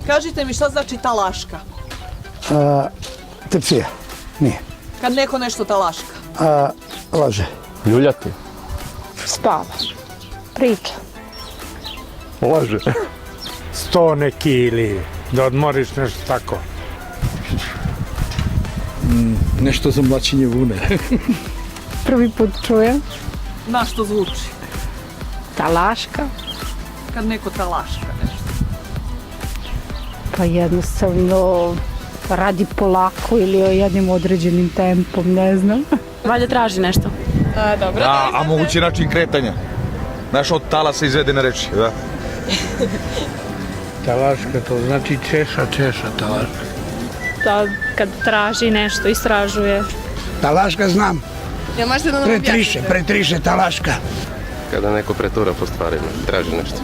Kažite mi šta znači talaška? Tepsija. Nije. Kad neko nešto talaška. Laže. Ljuljati. Spava. Priča. Laže. 100 neki ili da odmoriš nešto tako. Nešto za mlačenje vune. Prvi put čujem. Na što zvuči? Talaška. Kad neko talaška nešto. Pa jednostavno radi polako ili o jednim određenim tempom, ne znam. Valjda traži nešto. Dobro. Da, a mogući način kretanja. Znaš, od talasa izvedene reči, da? Talaška, to znači češa talaška. Da, kad traži nešto, istražuje. Talaška znam. Jel možete da nam objasnite? Pretriše talaška. Kada neko pretura po stvarima, traži nešto.